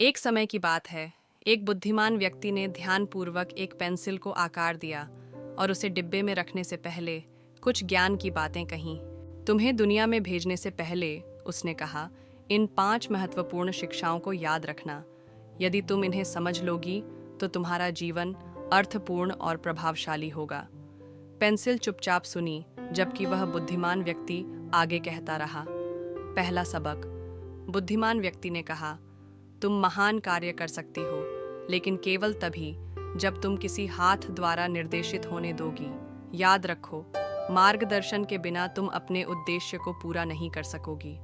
एक समय की बात है। एक बुद्धिमान व्यक्ति ने ध्यानपूर्वक एक पेंसिल को आकार दिया और उसे डिब्बे में रखने से पहले कुछ ज्ञान की बातें कहीं। तुम्हें दुनिया में भेजने से पहले, उसने कहा, इन 5 महत्वपूर्ण शिक्षाओं को याद रखना। यदि तुम इन्हें समझ लोगी तो तुम्हारा जीवन अर्थपूर्ण और प्रभावशाली होगा। पेंसिल चुपचाप सुनी, जबकि वह बुद्धिमान व्यक्ति आगे कहता रहा। पहला सबक। बुद्धिमान व्यक्ति ने कहा, तुम महान कार्य कर सकती हो, लेकिन केवल तभी जब तुम किसी हाथ द्वारा निर्देशित होने दोगी। याद रखो, मार्गदर्शन के बिना तुम अपने उद्देश्य को पूरा नहीं कर सकोगी।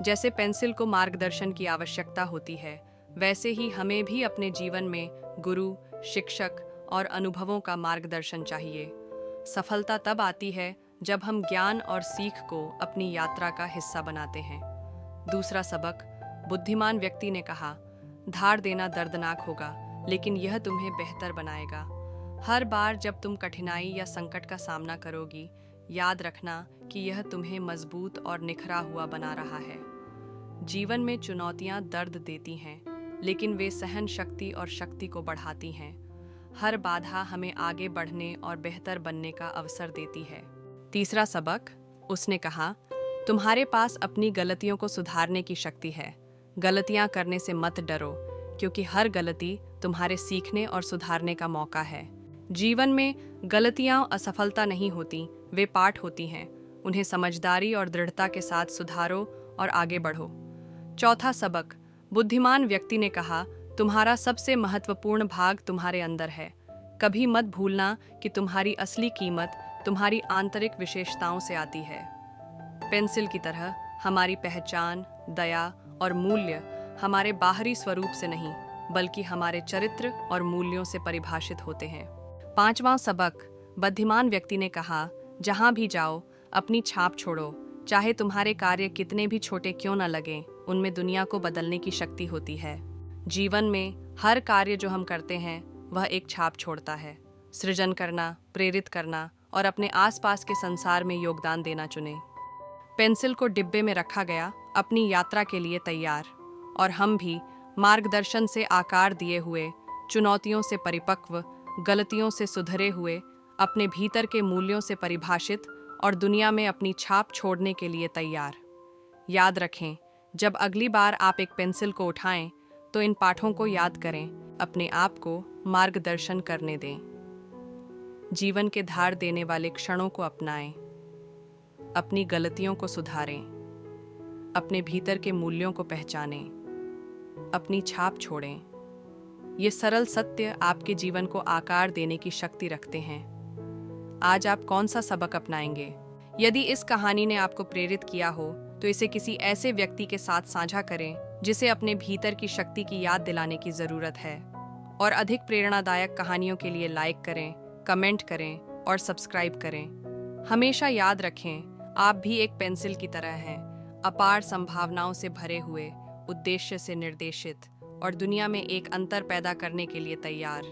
जैसे पेंसिल को मार्गदर्शन की आवश्यकता होती है, वैसे ही हमें भी अपने जीवन में गुरु, शिक्षक और अनुभवों का मार्गदर्शन चाहिए। सफलता तब आती है जब हम ज्ञान और सीख को अपनी यात्रा का हिस्सा बनाते हैं। दूसरा सबक। बुद्धिमान व्यक्ति ने कहा, धार देना दर्दनाक होगा, लेकिन यह तुम्हें बेहतर बनाएगा। हर बार जब तुम कठिनाई या संकट का सामना करोगी, याद रखना कि यह तुम्हें मजबूत और निखरा हुआ बना रहा है। जीवन में चुनौतियां दर्द देती हैं, लेकिन वे सहन शक्ति और शक्ति को बढ़ाती हैं। हर बाधा हमें आगे बढ़ने और बेहतर बनने का अवसर देती है। तीसरा सबक। उसने कहा, तुम्हारे पास अपनी गलतियों को सुधारने की शक्ति है। गलतियां करने से मत डरो, क्योंकि हर गलती तुम्हारे सीखने और सुधारने का मौका है। जीवन में गलतियां असफलता नहीं होती, वे पाठ होती हैं। उन्हें समझदारी और दृढ़ता के साथ सुधारो और आगे बढ़ो। चौथा सबक। बुद्धिमान व्यक्ति ने कहा, तुम्हारा सबसे महत्वपूर्ण भाग तुम्हारे अंदर है। कभी मत भूलना कि तुम्हारी असली कीमत तुम्हारी आंतरिक विशेषताओं से आती है। पेंसिल की तरह हमारी पहचान, दया और मूल्य हमारे बाहरी स्वरूप से नहीं, बल्कि हमारे चरित्र और मूल्यों से परिभाषित होते हैं। पांचवां सबक। बुद्धिमान व्यक्ति ने कहा, जहां भी जाओ अपनी छाप छोड़ो। चाहे तुम्हारे कार्य कितने भी छोटे क्यों न लगें, उनमें दुनिया को बदलने की शक्ति होती है। जीवन में हर कार्य जो हम करते हैं वह एक छाप छोड़ता है। सृजन करना, प्रेरित करना और अपने आसपास के संसार में योगदान देना चुनें। पेंसिल को डिब्बे में रखा गया, अपनी यात्रा के लिए तैयार। और हम भी मार्गदर्शन से आकार दिए हुए, चुनौतियों से परिपक्व, गलतियों से सुधरे हुए, अपने भीतर के मूल्यों से परिभाषित और दुनिया में अपनी छाप छोड़ने के लिए तैयार। याद रखें, जब अगली बार आप एक पेंसिल को उठाएं, तो इन पाठों को याद करें, अपने आप को मार्गदर्शन करने दें। जीवन के धार देने वाले क्षणों को अपनाएं, अपनी गलतियों को सुधारें, अपने भीतर के मूल्यों को पहचानें, अपनी छाप छोड़ें। ये सरल सत्य आपके जीवन को आकार देने की शक्ति रखते हैं। आज आप कौन सा सबक अपनाएंगे? यदि इस कहानी ने आपको प्रेरित किया हो, तो इसे किसी ऐसे व्यक्ति के साथ साझा करें जिसे अपने भीतर की शक्ति की याद दिलाने की जरूरत है। और अधिक प्रेरणादायक कहानियों के लिए लाइक करें, कमेंट करें और सब्सक्राइब करें। हमेशा याद रखें, आप भी एक पेंसिल की तरह हैं, अपार संभावनाओं से भरे हुए, उद्देश्य से निर्देशित और दुनिया में एक अंतर पैदा करने के लिए तैयार।